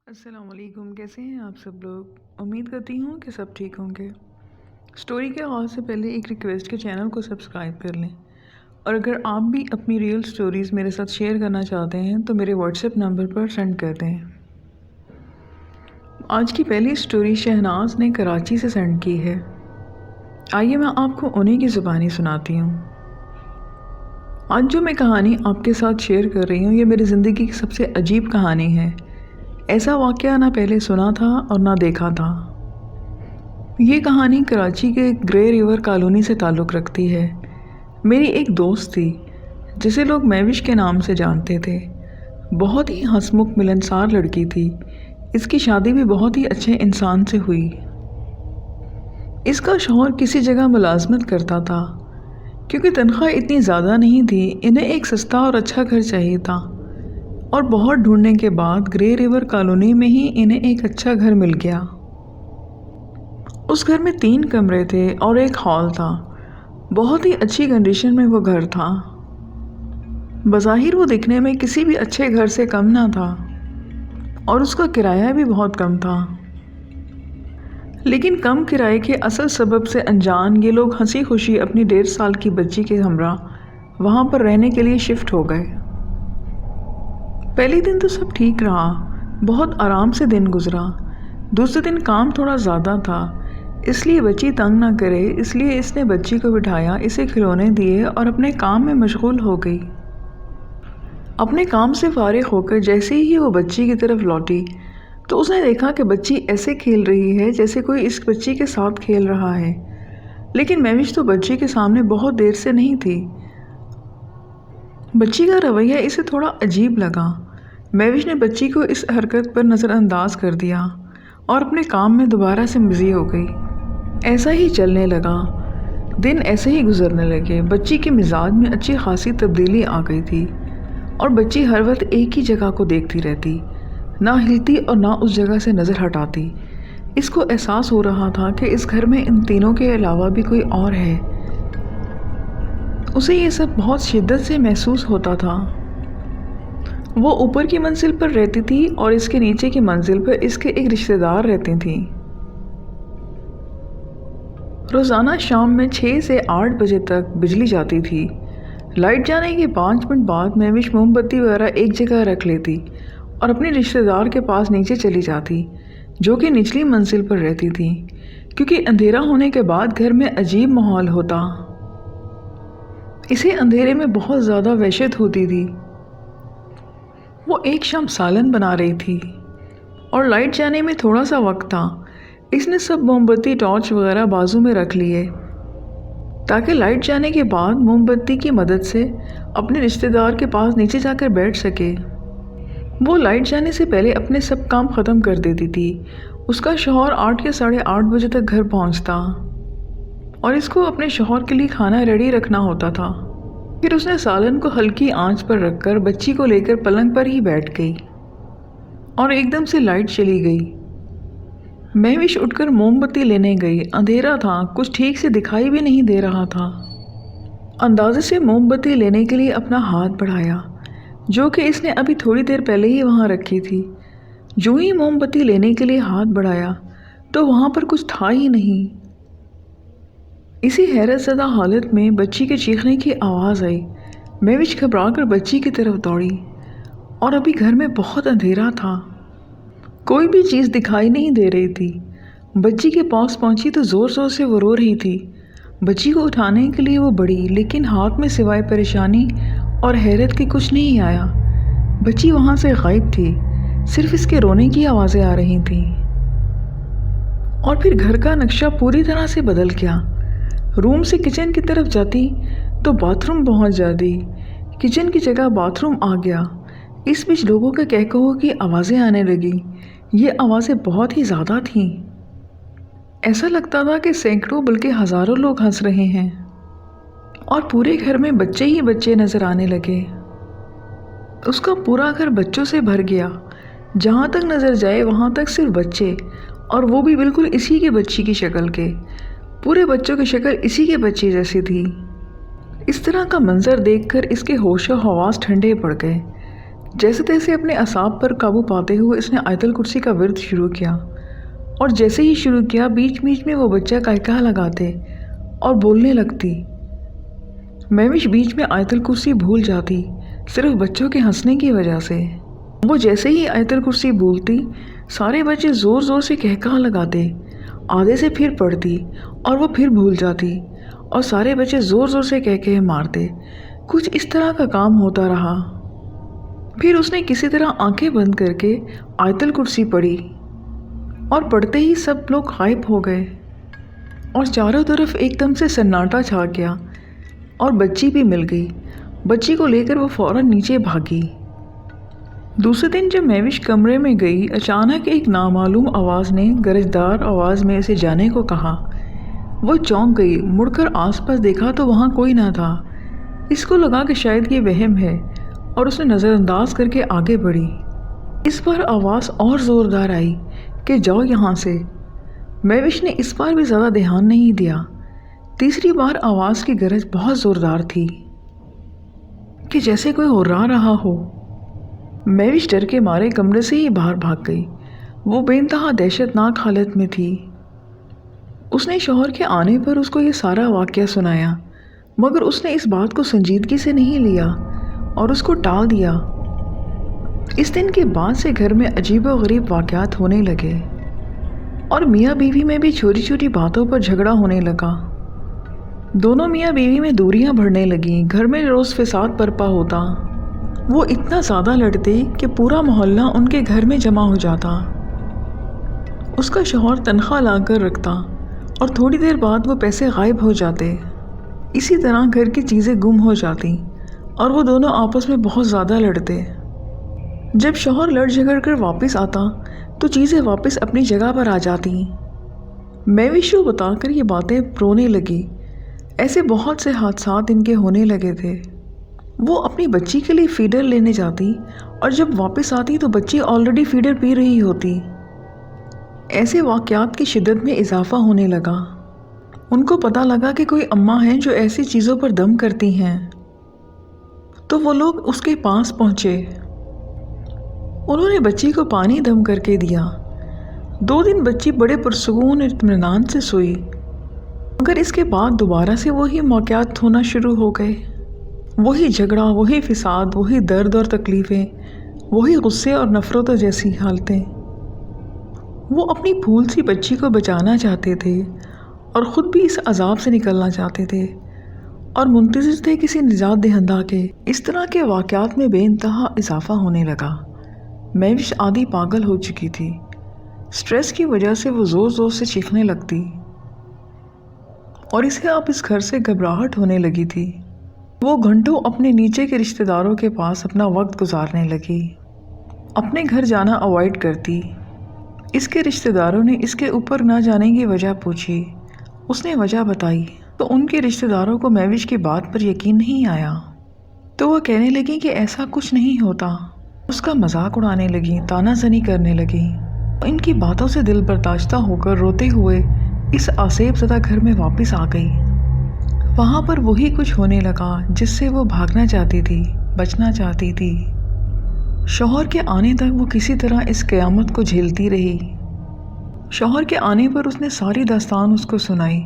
السلام علیکم، کیسے ہیں آپ سب لوگ؟ امید کرتی ہوں کہ سب ٹھیک ہوں گے۔ سٹوری کے آغاز سے پہلے ایک ریکویسٹ کے چینل کو سبسکرائب کر لیں، اور اگر آپ بھی اپنی ریئل سٹوریز میرے ساتھ شیئر کرنا چاہتے ہیں تو میرے واٹس ایپ نمبر پر سینڈ کر دیں۔ آج کی پہلی سٹوری شہناز نے کراچی سے سینڈ کی ہے۔ آئیے میں آپ کو انہی کی زبانی سناتی ہوں۔ آج جو میں کہانی آپ کے ساتھ شیئر کر رہی ہوں یہ میری زندگی کی سب سے عجیب کہانی ہے۔ ایسا واقعہ نہ پہلے سنا تھا اور نہ دیکھا تھا۔ یہ کہانی کراچی کے گرے ریور کالونی سے تعلق رکھتی ہے۔ میری ایک دوست تھی جسے لوگ مہوش کے نام سے جانتے تھے۔ بہت ہی ہنسمکھ ملنسار لڑکی تھی۔ اس کی شادی بھی بہت ہی اچھے انسان سے ہوئی۔ اس کا شوہر کسی جگہ ملازمت کرتا تھا۔ کیونکہ تنخواہ اتنی زیادہ نہیں تھی، انہیں ایک سستا اور اچھا گھر چاہیے تھا، اور بہت ڈھونڈنے کے بعد گرے ریور کالونی میں ہی انہیں ایک اچھا گھر مل گیا۔ اس گھر میں 3 کمرے تھے اور ایک ہال تھا۔ بہت ہی اچھی کنڈیشن میں وہ گھر تھا۔ بظاہر وہ دکھنے میں کسی بھی اچھے گھر سے کم نہ تھا، اور اس کا کرایہ بھی بہت کم تھا۔ لیکن کم کرائے کے اصل سبب سے انجان یہ لوگ ہنسی خوشی اپنی 1.5 سال کی بچی کے ہمراہ وہاں پر رہنے کے لیے شفٹ ہو گئے۔ پہلے دن تو سب ٹھیک رہا، بہت آرام سے دن گزرا۔ دوسرے دن کام تھوڑا زیادہ تھا، اس لیے بچی تنگ نہ کرے اس لیے اس نے بچی کو بٹھایا، اسے کھلونے دیے اور اپنے کام میں مشغول ہو گئی۔ اپنے کام سے فارغ ہو کر جیسے ہی وہ بچی کی طرف لوٹی تو اس نے دیکھا کہ بچی ایسے کھیل رہی ہے جیسے کوئی اس بچی کے ساتھ کھیل رہا ہے، لیکن مہوش تو بچی کے سامنے بہت دیر سے نہیں تھی۔ بچی کا رویہ اسے تھوڑا عجیب لگا۔ مہوش نے بچی کو اس حرکت پر نظر انداز کر دیا اور اپنے کام میں دوبارہ سے مزی ہو گئی۔ ایسا ہی چلنے لگا، دن ایسے ہی گزرنے لگے۔ بچی کے مزاج میں اچھی خاصی تبدیلی آ گئی تھی، اور بچی ہر وقت ایک ہی جگہ کو دیکھتی رہتی، نہ ہلتی اور نہ اس جگہ سے نظر ہٹاتی۔ اس کو احساس ہو رہا تھا کہ اس گھر میں ان تینوں کے علاوہ بھی کوئی اور ہے۔ اسے یہ سب بہت شدت سے محسوس ہوتا تھا۔ وہ اوپر کی منزل پر رہتی تھی اور اس کے نیچے کی منزل پر اس کے ایک رشتہ دار رہتی تھیں۔ روزانہ شام میں 6 سے 8 بجے تک بجلی جاتی تھی۔ لائٹ جانے کے 5 منٹ بعد مہوش موم بتی وغیرہ ایک جگہ رکھ لیتی اور اپنے رشتہ دار کے پاس نیچے چلی جاتی، جو کہ نچلی منزل پر رہتی تھی، کیونکہ اندھیرا ہونے کے بعد گھر میں عجیب ماحول ہوتا۔ اسے اندھیرے میں بہت زیادہ وحشت ہوتی تھی۔ وہ ایک شام سالن بنا رہی تھی اور لائٹ جانے میں تھوڑا سا وقت تھا۔ اس نے سب موم بتی ٹارچ وغیرہ بازو میں رکھ لیے تاکہ لائٹ جانے کے بعد موم بتی کی مدد سے اپنے رشتہ دار کے پاس نیچے جا کر بیٹھ سکے۔ وہ لائٹ جانے سے پہلے اپنے سب کام ختم کر دیتی تھی۔ اس کا شوہر 8 یا 8:30 بجے تک گھر پہنچتا اور اس کو اپنے شوہر کے لیے کھانا ریڈی رکھنا ہوتا تھا۔ پھر اس نے سالن کو ہلکی آنچ پر رکھ کر بچی کو لے کر پلنگ پر ہی بیٹھ گئی، اور ایک دم سے لائٹ چلی گئی۔ مہوش اٹھ کر موم بتی لینے گئی۔ اندھیرا تھا، کچھ ٹھیک سے دکھائی بھی نہیں دے رہا تھا۔ اندازے سے موم بتی لینے کے لیے اپنا ہاتھ بڑھایا، جو کہ اس نے ابھی تھوڑی دیر پہلے ہی وہاں رکھی تھی۔ جو ہی موم بتی لینے کے لیے ہاتھ بڑھایا تو وہاں پر کچھ تھا ہی نہیں۔ اسی حیرت زدہ حالت میں بچی کے چیخنے کی آواز آئی۔ مہوش گھبرا کر بچی کی طرف دوڑی، اور ابھی گھر میں بہت اندھیرا تھا، کوئی بھی چیز دکھائی نہیں دے رہی تھی۔ بچی کے پاس پہنچی تو زور زور سے وہ رو رہی تھی۔ بچی کو اٹھانے کے لیے وہ بڑھی، لیکن ہاتھ میں سوائے پریشانی اور حیرت کے کچھ نہیں آیا۔ بچی وہاں سے غائب تھی، صرف اس کے رونے کی آوازیں آ رہی تھیں۔ اور پھر گھر کا نقشہ پوری طرح سے بدل گیا۔ روم سے کچن کی طرف جاتی تو باتھ روم پہنچ جاتی، کچن کی جگہ باتھ روم آ گیا۔ اس بیچ لوگوں کے کہکہوں کی آوازیں آنے لگی۔ یہ آوازیں بہت ہی زیادہ تھیں، ایسا لگتا تھا کہ سینکڑوں بلکہ ہزاروں لوگ ہنس رہے ہیں، اور پورے گھر میں بچے ہی بچے نظر آنے لگے۔ اس کا پورا گھر بچوں سے بھر گیا، جہاں تک نظر جائے وہاں تک صرف بچے، اور وہ بھی بالکل اسی کے بچی کی شکل کے۔ پورے بچوں کی شکل اسی کے بچے جیسی تھی۔ اس طرح کا منظر دیکھ کر اس کے ہوش و حواس ٹھنڈے پڑ گئے۔ جیسے تیسے اپنے اعصاب پر قابو پاتے ہوئے اس نے آیت الکرسی کا ورد شروع کیا، اور جیسے ہی شروع کیا بیچ بیچ میں وہ بچہ قہقہہ لگاتے اور بولنے لگتی۔ مہوش بیچ میں آیت الکرسی بھول جاتی صرف بچوں کے ہنسنے کی وجہ سے۔ وہ جیسے ہی آیت الکرسی بولتی سارے بچے زور زور سے قہقہہ لگاتے، آدھے سے پھر پڑھتی اور وہ پھر بھول جاتی اور سارے بچے زور زور سے قہقہے مارتے۔ کچھ اس طرح کا کام ہوتا رہا۔ پھر اس نے کسی طرح آنکھیں بند کر کے آیت الکرسی پڑھی اور پڑھتے ہی سب لوگ غائب ہو گئے اور چاروں طرف ایک دم سے سناٹا چھا گیا اور بچی بھی مل گئی۔ بچی کو لے کر وہ فوراً نیچے بھاگی۔ دوسرے دن جب مہوش کمرے میں گئی، اچانک ایک نامعلوم آواز نے گرجدار آواز میں اسے جانے کو کہا۔ وہ چونک گئی، مڑ کر آس پاس دیکھا تو وہاں کوئی نہ تھا۔ اس کو لگا کہ شاید یہ وہم ہے اور اس نے نظر انداز کر کے آگے بڑھی۔ اس بار آواز اور زوردار آئی کہ جاؤ یہاں سے۔ مہوش نے اس بار بھی زیادہ دھیان نہیں دیا۔ تیسری بار آواز کی گرج بہت زوردار تھی کہ جیسے کوئی ہررا رہا ہو۔ مہوش ڈر کے مارے کمرے سے ہی باہر بھاگ گئی۔ وہ بے انتہا دہشت ناک حالت میں تھی۔ اس نے شوہر کے آنے پر اس کو یہ سارا واقعہ سنایا، مگر اس نے اس بات کو سنجیدگی سے نہیں لیا اور اس کو ٹال دیا۔ اس دن کے بعد سے گھر میں عجیب و غریب واقعات ہونے لگے اور میاں بیوی میں بھی چھوٹی چھوٹی باتوں پر جھگڑا ہونے لگا۔ دونوں میاں بیوی میں دوریاں بڑھنے لگیں، گھر میں روز فساد برپا ہوتا۔ وہ اتنا زیادہ لڑتے کہ پورا محلہ ان کے گھر میں جمع ہو جاتا۔ اس کا شوہر تنخواہ لا کر رکھتا اور تھوڑی دیر بعد وہ پیسے غائب ہو جاتے۔ اسی طرح گھر کی چیزیں گم ہو جاتی اور وہ دونوں آپس میں بہت زیادہ لڑتے۔ جب شوہر لڑ جھگڑ کر واپس آتا تو چیزیں واپس اپنی جگہ پر آ جاتی۔ مہوش کو بتا کر یہ باتیں رونے لگی۔ ایسے بہت سے حادثات ان کے ہونے لگے تھے۔ وہ اپنی بچی کے لیے فیڈر لینے جاتی اور جب واپس آتی تو بچی آلریڈی فیڈر پی رہی ہوتی۔ ایسے واقعات کی شدت میں اضافہ ہونے لگا۔ ان کو پتہ لگا کہ کوئی اماں ہیں جو ایسی چیزوں پر دم کرتی ہیں، تو وہ لوگ اس کے پاس پہنچے۔ انہوں نے بچی کو پانی دم کر کے دیا۔ 2 دن بچی بڑے پرسکون اطمینان سے سوئی، مگر اس کے بعد دوبارہ سے وہی واقعات ہونا شروع ہو گئے۔ وہی جھگڑا، وہی فساد، وہی درد اور تکلیفیں، وہی غصے اور نفرتوں جیسی حالتیں۔ وہ اپنی پھول سی بچی کو بچانا چاہتے تھے اور خود بھی اس عذاب سے نکلنا چاہتے تھے اور منتظر تھے کسی نجات دہندہ کے۔ اس طرح کے واقعات میں بے انتہا اضافہ ہونے لگا۔ مہوش آدھی پاگل ہو چکی تھی۔ سٹریس کی وجہ سے وہ زور زور سے چیخنے لگتی اور اسے اب اس گھر سے گھبراہٹ ہونے لگی تھی۔ وہ گھنٹوں اپنے نیچے کے رشتہ داروں کے پاس اپنا وقت گزارنے لگی، اپنے گھر جانا اوائڈ کرتی۔ اس کے رشتہ داروں نے اس کے اوپر نہ جانے کی وجہ پوچھی۔ اس نے وجہ بتائی تو ان کے رشتہ داروں کو مہوش کی بات پر یقین نہیں آیا، تو وہ کہنے لگی کہ ایسا کچھ نہیں ہوتا۔ اس کا مذاق اڑانے لگی، طعنہ زنی کرنے لگی۔ ان کی باتوں سے دل برداشتہ ہو کر روتے ہوئے اس آسیب زدہ گھر میں واپس آ گئی۔ وہاں پر وہی کچھ ہونے لگا جس سے وہ بھاگنا چاہتی تھی، بچنا چاہتی تھی۔ شوہر کے آنے تک وہ کسی طرح اس قیامت کو جھیلتی رہی۔ شوہر کے آنے پر اس نے ساری داستان اس کو سنائی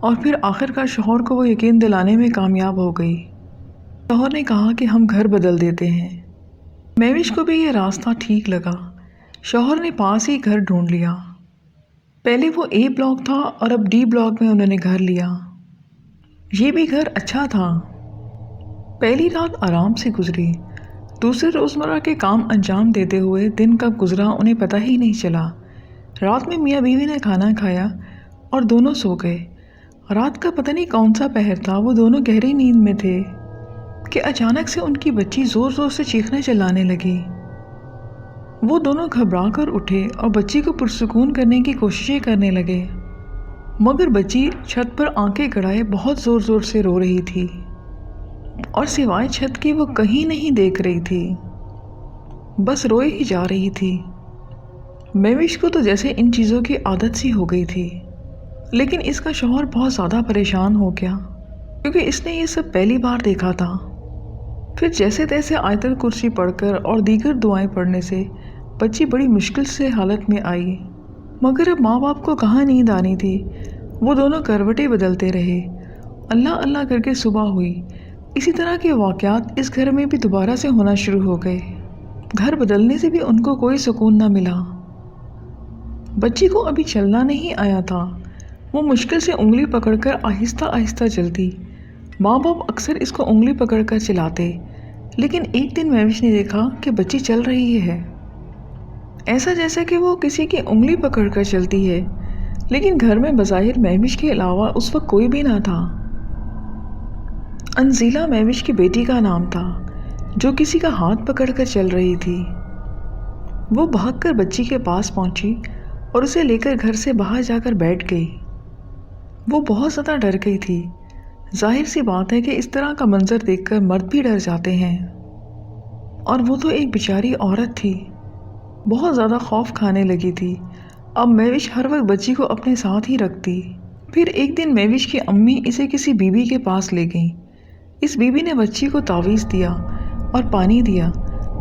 اور پھر آخرکار شوہر کو وہ یقین دلانے میں کامیاب ہو گئی۔ شوہر نے کہا کہ ہم گھر بدل دیتے ہیں۔ مہوش کو بھی یہ راستہ ٹھیک لگا۔ شوہر نے پاس ہی گھر ڈھونڈ لیا۔ پہلے وہ اے بلاک تھا اور اب ڈی بلاک میں انہوں نے گھر لیا۔ یہ بھی گھر اچھا تھا۔ پہلی رات آرام سے گزری۔ دوسرے روزمرہ کے کام انجام دیتے ہوئے دن کب گزرا انہیں پتہ ہی نہیں چلا۔ رات میں میاں بیوی نے کھانا کھایا اور دونوں سو گئے۔ رات کا پتہ نہیں کون سا پہر تھا، وہ دونوں گہری نیند میں تھے کہ اچانک سے ان کی بچی زور زور سے چیخنے چلانے لگی۔ وہ دونوں گھبرا کر اٹھے اور بچی کو پرسکون کرنے کی کوششیں کرنے لگے، مگر بچی چھت پر آنکھیں گڑائے بہت زور زور سے رو رہی تھی اور سوائے چھت کے وہ کہیں نہیں دیکھ رہی تھی، بس روئے ہی جا رہی تھی۔ مہوش کو تو جیسے ان چیزوں کی عادت سی ہو گئی تھی، لیکن اس کا شوہر بہت زیادہ پریشان ہو گیا کیونکہ اس نے یہ سب پہلی بار دیکھا تھا۔ پھر جیسے تیسے آیت الکرسی پڑھ کر اور دیگر دعائیں پڑھنے سے بچی بڑی مشکل سے حالت میں آئی، مگر اب ماں باپ کو کہاں نیند آنی تھی۔ وہ دونوں کروٹیں بدلتے رہے۔ اللہ اللہ کر کے صبح ہوئی۔ اسی طرح کے واقعات اس گھر میں بھی دوبارہ سے ہونا شروع ہو گئے۔ گھر بدلنے سے بھی ان کو کوئی سکون نہ ملا۔ بچی کو ابھی چلنا نہیں آیا تھا۔ وہ مشکل سے انگلی پکڑ کر آہستہ آہستہ چلتی۔ ماں باپ اکثر اس کو انگلی پکڑ کر چلاتے، لیکن ایک دن مہوش نے دیکھا کہ بچی چل رہی ہے، ایسا جیسا کہ وہ کسی کی انگلی پکڑ کر چلتی ہے، لیکن گھر میں بظاہر مہوش کے علاوہ اس وقت کوئی بھی نہ تھا۔ انزیلہ مہوش کی بیٹی کا نام تھا، جو کسی کا ہاتھ پکڑ کر چل رہی تھی۔ وہ بھاگ کر بچی کے پاس پہنچی اور اسے لے کر گھر سے باہر جا کر بیٹھ گئی۔ وہ بہت زیادہ ڈر گئی تھی۔ ظاہر سی بات ہے کہ اس طرح کا منظر دیکھ کر مرد بھی ڈر جاتے ہیں، اور وہ تو ایک بیچاری عورت تھی، بہت زیادہ خوف کھانے لگی تھی۔ اب مہوش ہر وقت بچی کو اپنے ساتھ ہی رکھتی۔ پھر ایک دن مہوش کی امی اسے کسی بی بی کے پاس لے گئیں۔ اس بی بی نے بچی کو تعویذ دیا اور پانی دیا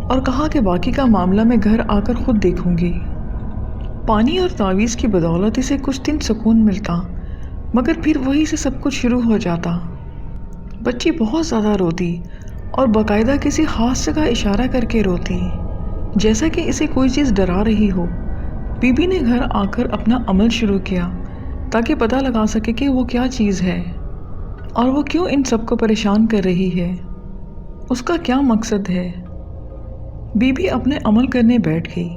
اور کہا کہ باقی کا معاملہ میں گھر آ کر خود دیکھوں گی۔ پانی اور تعویذ کی بدولت اسے کچھ دن سکون ملتا، مگر پھر وہی سے سب کچھ شروع ہو جاتا۔ بچی بہت زیادہ روتی اور باقاعدہ کسی خاص جگہ اشارہ کر کے روتی، جیسا کہ اسے کوئی چیز ڈرا رہی ہو۔ بی بی نے گھر آ کر اپنا عمل شروع کیا تاکہ پتہ لگا سکے کہ وہ کیا چیز ہے اور وہ کیوں ان سب کو پریشان کر رہی ہے، اس کا کیا مقصد ہے۔ بی بی اپنے عمل کرنے بیٹھ گئی۔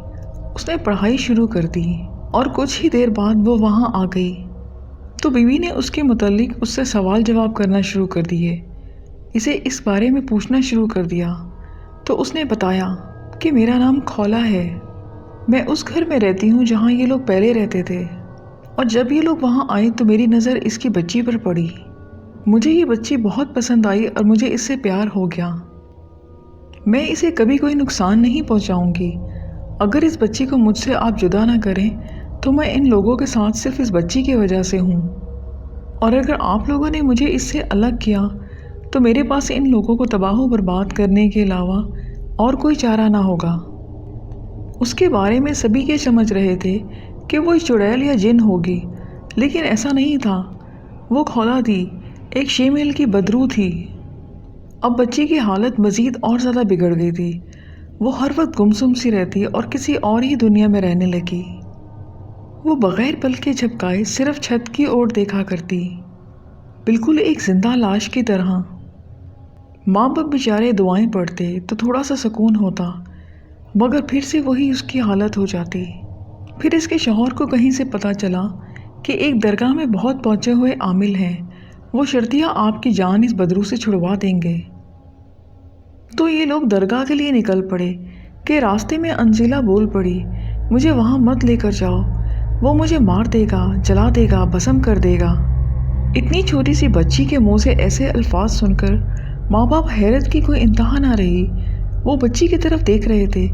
اس نے پڑھائی شروع کر دی اور کچھ ہی دیر بعد وہ وہاں آ گئی تو بی بی نے اس کے متعلق اس سے سوال جواب کرنا شروع کر دیے، اسے اس بارے میں پوچھنا شروع کر دیا۔ تو اس نے بتایا کہ میرا نام کھولا ہے، میں اس گھر میں رہتی ہوں جہاں یہ لوگ پہلے رہتے تھے، اور جب یہ لوگ وہاں آئے تو میری نظر اس کی بچی پر پڑی۔ مجھے یہ بچی بہت پسند آئی اور مجھے اس سے پیار ہو گیا۔ میں اسے کبھی کوئی نقصان نہیں پہنچاؤں گی۔ اگر اس بچی کو مجھ سے آپ جدا نہ کریں تو میں ان لوگوں کے ساتھ صرف اس بچی کی وجہ سے ہوں، اور اگر آپ لوگوں نے مجھے اس سے الگ کیا تو میرے پاس ان لوگوں کو تباہ و برباد کرنے کے علاوہ اور کوئی چارہ نہ ہوگا۔ اس کے بارے میں سبھی یہ سمجھ رہے تھے کہ وہ چڑیل یا جن ہوگی، لیکن ایسا نہیں تھا۔ وہ کھولا تھی، ایک شیمیل کی بدرو تھی۔ اب بچی کی حالت مزید اور زیادہ بگڑ گئی تھی۔ وہ ہر وقت گمسم سی رہتی اور کسی اور ہی دنیا میں رہنے لگی۔ وہ بغیر پلکیں جھپکائے صرف چھت کی اور دیکھا کرتی، بالکل ایک زندہ لاش کی طرح۔ ماں باپ بیچارے دعائیں پڑھتے تو تھوڑا سا سکون ہوتا، مگر پھر سے وہی اس کی حالت ہو جاتی۔ پھر اس کے شوہر کو کہیں سے پتہ چلا کہ ایک درگاہ میں بہت پہنچے ہوئے عامل ہیں، وہ شرطیہ آپ کی جان اس بدرو سے چھڑوا دیں گے۔ تو یہ لوگ درگاہ کے لیے نکل پڑے کہ راستے میں انزیلہ بول پڑی، مجھے وہاں مت لے کر جاؤ، وہ مجھے مار دے گا، جلا دے گا، بھسم کر دے گا۔ اتنی چھوٹی سی بچی کے منہ سے ایسے الفاظ سن کر ماں باپ حیرت کی کوئی انتہا نہ رہی۔ وہ بچی کی طرف دیکھ رہے تھے۔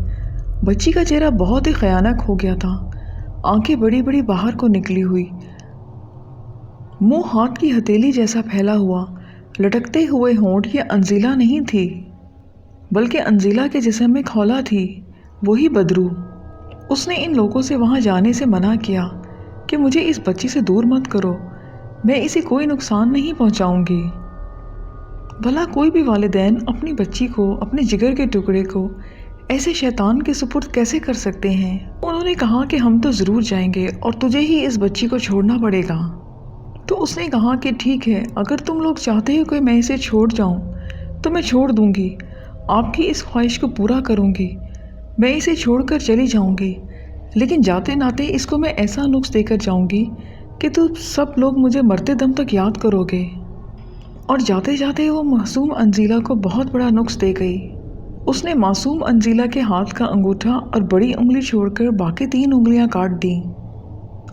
بچی کا چہرہ بہت ہی خیانک ہو گیا تھا، آنکھیں بڑی بڑی باہر کو نکلی ہوئی، منہ ہاتھ کی ہتھیلی جیسا پھیلا ہوا، لٹکتے ہوئے ہونٹ۔ یہ انزیلہ نہیں تھی، بلکہ انزیلہ کے جسم میں کھولا تھی، وہی بدرو۔ اس نے ان لوگوں سے وہاں جانے سے منع کیا کہ مجھے اس بچی سے دور مت کرو، میں اسے کوئی نقصان نہیں پہنچاؤں گی۔ بھلا کوئی بھی والدین اپنی بچی کو، اپنے جگر کے ٹکڑے کو ایسے شیطان کے سپرد کیسے کر سکتے ہیں؟ انہوں نے کہا کہ ہم تو ضرور جائیں گے اور تجھے ہی اس بچی کو چھوڑنا پڑے گا۔ تو اس نے کہا کہ ٹھیک ہے، اگر تم لوگ چاہتے ہو کہ میں اسے چھوڑ جاؤں تو میں چھوڑ دوں گی، آپ کی اس خواہش کو پورا کروں گی، میں اسے چھوڑ کر چلی جاؤں گی، لیکن جاتے ناتے اس کو میں ایسا نقص دے کر جاؤں گی کہ تم سب لوگ مجھے مرتے دم تک یاد کرو گے۔ اور جاتے جاتے وہ معصوم انزیلہ کو بہت بڑا نقص دے گئی۔ اس نے معصوم انزیلہ کے ہاتھ کا انگوٹھا اور بڑی انگلی چھوڑ کر باقی 3 انگلیاں کاٹ دیں،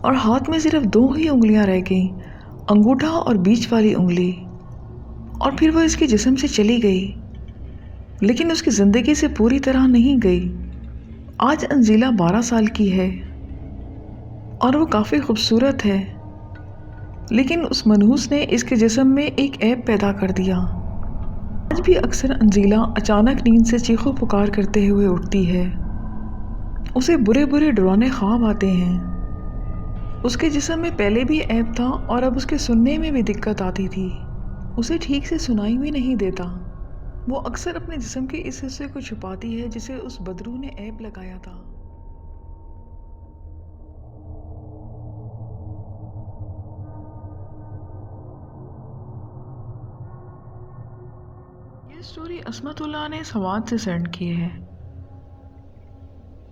اور ہاتھ میں صرف 2 ہی انگلیاں رہ گئیں، انگوٹھا اور بیچ والی انگلی۔ اور پھر وہ اس کے جسم سے چلی گئی، لیکن اس کی زندگی سے پوری طرح نہیں گئی۔ آج انزیلہ 12 سال کی ہے اور وہ کافی خوبصورت ہے، لیکن اس منحوس نے اس کے جسم میں ایک عیب پیدا کر دیا۔ آج بھی اکثر انزیلہ اچانک نیند سے چیخو پکار کرتے ہوئے اٹھتی ہے۔ اسے برے برے ڈرانے خواب آتے ہیں۔ اس کے جسم میں پہلے بھی عیب تھا اور اب اس کے سننے میں بھی دقت آتی تھی۔ اسے ٹھیک سے سنائی بھی نہیں دیتا۔ وہ اکثر اپنے جسم کے اس حصے کو چھپاتی ہے جسے اس بدرو نے عیب لگایا تھا۔ یہ سٹوری عصمت اللہ نے سوات سے سینڈ کی ہے۔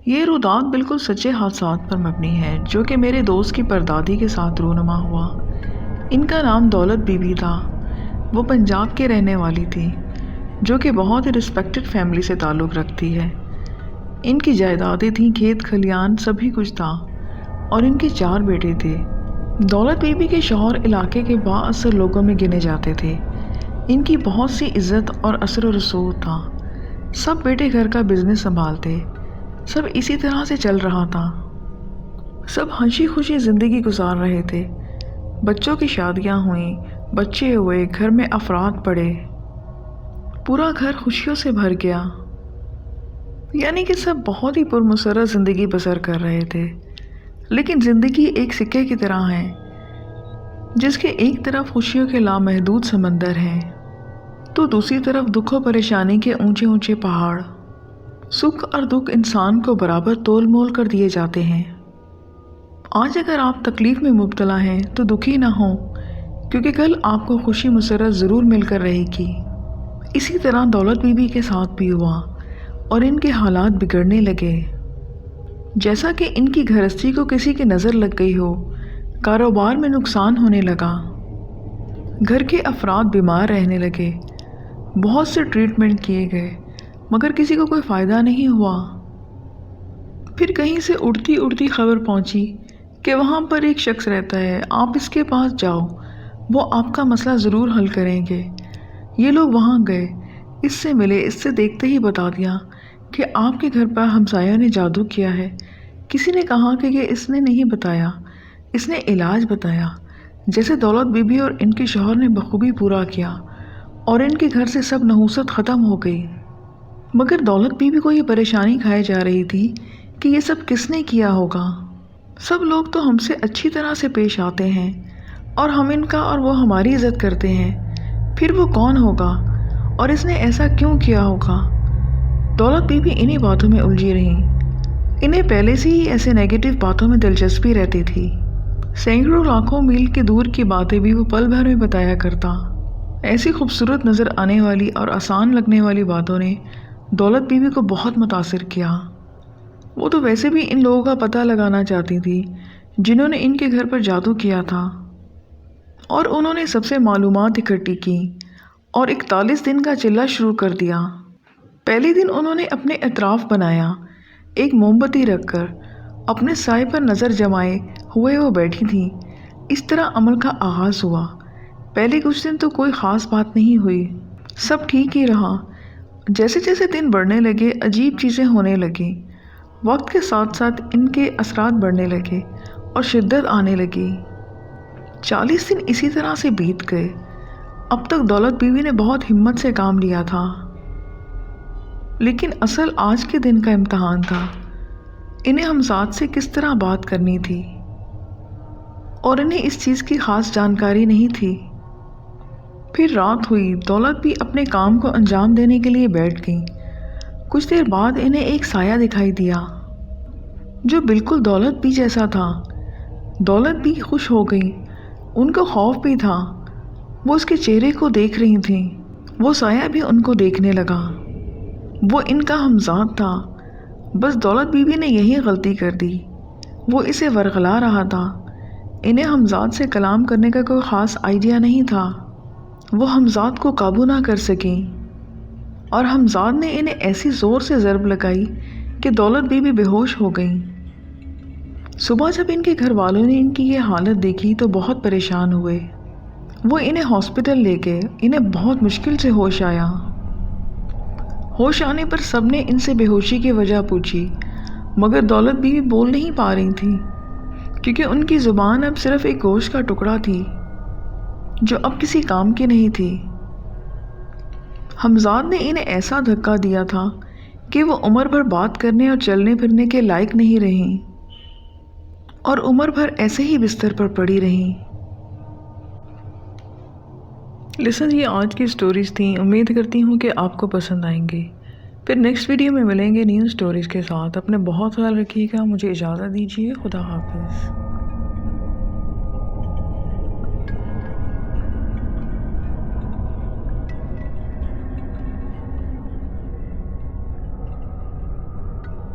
یہ روداد بالکل سچے حادثات پر مبنی ہے جو کہ میرے دوست کی پردادی کے ساتھ رونما ہوا۔ ان کا نام دولت بی بی تھا۔ وہ پنجاب کے رہنے والی تھی جو کہ بہت ہی رسپیکٹڈ فیملی سے تعلق رکھتی ہے۔ ان کی جائیدادیں تھیں، کھیت کھلیان سبھی کچھ تھا اور ان کے 4 بیٹے تھے۔ دولت بی بی کے شوہر علاقے کے با اثر لوگوں میں گنے جاتے تھے۔ ان کی بہت سی عزت اور اثر و رسوخ تھا۔ سب بیٹے گھر کا بزنس سنبھالتے، سب اسی طرح سے چل رہا تھا۔ سب ہنسی خوشی زندگی گزار رہے تھے۔ بچوں کی شادیاں ہوئیں، بچے ہوئے، گھر میں افراد پڑے، پورا گھر خوشیوں سے بھر گیا۔ یعنی کہ سب بہت ہی پرمسرت زندگی بسر کر رہے تھے۔ لیکن زندگی ایک سکے کی طرح ہے جس کے ایک طرف خوشیوں کے لامحدود سمندر ہیں تو دوسری طرف دکھ و پریشانی کے اونچے اونچے پہاڑ۔ سکھ اور دکھ انسان کو برابر تول مول کر دیے جاتے ہیں۔ آج اگر آپ تکلیف میں مبتلا ہیں تو دکھی نہ ہوں، کیونکہ کل آپ کو خوشی مسرت ضرور مل کر رہے گی۔ اسی طرح دولت بی بی کے ساتھ بھی ہوا اور ان کے حالات بگڑنے لگے۔ جیسا کہ ان کی گھرستی کو کسی کی نظر لگ گئی ہو، کاروبار میں نقصان ہونے لگا، گھر کے افراد بیمار رہنے لگے، بہت سے ٹریٹمنٹ کیے گئے مگر کسی کو کوئی فائدہ نہیں ہوا۔ پھر کہیں سے اڑتی اڑتی خبر پہنچی کہ وہاں پر ایک شخص رہتا ہے، آپ اس کے پاس جاؤ، وہ آپ کا مسئلہ ضرور حل کریں گے۔ یہ لوگ وہاں گئے، اس سے ملے، اس سے دیکھتے ہی بتا دیا کہ آپ کے گھر پر ہمسایہ نے جادو کیا ہے۔ کسی نے کہا کہ یہ اس نے نہیں بتایا، اس نے علاج بتایا، جیسے دولت بی بی اور ان کے شوہر نے بخوبی پورا کیا اور ان کے گھر سے سب نحوست ختم ہو گئی۔ مگر دولت بی بی کو یہ پریشانی کھائی جا رہی تھی کہ یہ سب کس نے کیا ہوگا۔ سب لوگ تو ہم سے اچھی طرح سے پیش آتے ہیں اور ہم ان کا اور وہ ہماری عزت کرتے ہیں، پھر وہ کون ہوگا اور اس نے ایسا کیوں کیا ہوگا۔ دولت بی بی انہی باتوں میں الجھی رہی۔ انہیں پہلے سے ہی ایسے نیگیٹو باتوں میں دلچسپی رہتی تھی۔ سینکڑوں لاکھوں میل کے دور کی باتیں بھی وہ پل بھر میں بتایا کرتا۔ ایسی خوبصورت نظر آنے والی اور آسان لگنے والی باتوں نے دولت بی بی کو بہت متاثر کیا۔ وہ تو ویسے بھی ان لوگوں کا پتہ لگانا چاہتی تھی جنہوں نے ان کے گھر پر جادو کیا تھا، اور انہوں نے سب سے معلومات اکٹھی کی اور 41 دن کا چلہ شروع کر دیا۔ پہلے دن انہوں نے اپنے اطراف بنایا، ایک موم بتی رکھ کر اپنے سائے پر نظر جمائے ہوئے وہ بیٹھی تھی۔ اس طرح عمل کا آغاز ہوا۔ پہلے کچھ دن تو کوئی خاص بات نہیں ہوئی، سب ٹھیک ہی رہا۔ جیسے جیسے دن بڑھنے لگے عجیب چیزیں ہونے لگیں۔ وقت کے ساتھ ساتھ ان کے اثرات بڑھنے لگے اور شدت آنے لگی۔ 40 دن اسی طرح سے بیت گئے۔ اب تک دولت بیوی نے بہت ہمت سے کام لیا تھا، لیکن اصل آج کے دن کا امتحان تھا۔ انہیں ہمسات سے کس طرح بات کرنی تھی اور انہیں اس چیز کی خاص جانکاری نہیں تھی۔ پھر رات ہوئی، دولت بھی اپنے کام کو انجام دینے کے لیے بیٹھ گئی۔ کچھ دیر بعد انہیں ایک سایہ دکھائی دیا جو بالکل دولت بھی جیسا تھا۔ دولت بھی خوش ہو گئی، ان کو خوف بھی تھا۔ وہ اس کے چہرے کو دیکھ رہی تھیں، وہ سایہ بھی ان کو دیکھنے لگا۔ وہ ان کا ہمزاد تھا، بس دولت بی بی نے یہی غلطی کر دی۔ وہ اسے ورغلا رہا تھا۔ انہیں ہمزاد سے کلام کرنے کا کوئی خاص آئیڈیا نہیں تھا۔ وہ ہمزاد کو قابو نہ کر سکیں اور ہمزاد نے انہیں ایسی زور سے ضرب لگائی کہ دولت بی بی بے ہوش ہو گئیں۔ صبح جب ان کے گھر والوں نے ان کی یہ حالت دیکھی تو بہت پریشان ہوئے۔ وہ انہیں ہاسپٹل لے گئے۔ انہیں بہت مشکل سے ہوش آیا۔ ہوش آنے پر سب نے ان سے بے ہوشی کی وجہ پوچھی، مگر دولت بی بی بول نہیں پا رہی تھی کیونکہ ان کی زبان اب صرف ایک گوشت کا ٹکڑا تھی جو اب کسی کام کی نہیں تھی۔ حمزاد نے انہیں ایسا دھکا دیا تھا کہ وہ عمر بھر بات کرنے اور چلنے پھرنے کے لائق نہیں رہیں اور عمر بھر ایسے ہی بستر پر پڑی رہیں۔ لسن، یہ آج کی سٹوریز تھیں، امید کرتی ہوں کہ آپ کو پسند آئیں گے۔ پھر نیکسٹ ویڈیو میں ملیں گے نیو سٹوریز کے ساتھ۔ اپنے بہت خیال رکھیے گا، مجھے اجازت دیجیے، خدا حافظ۔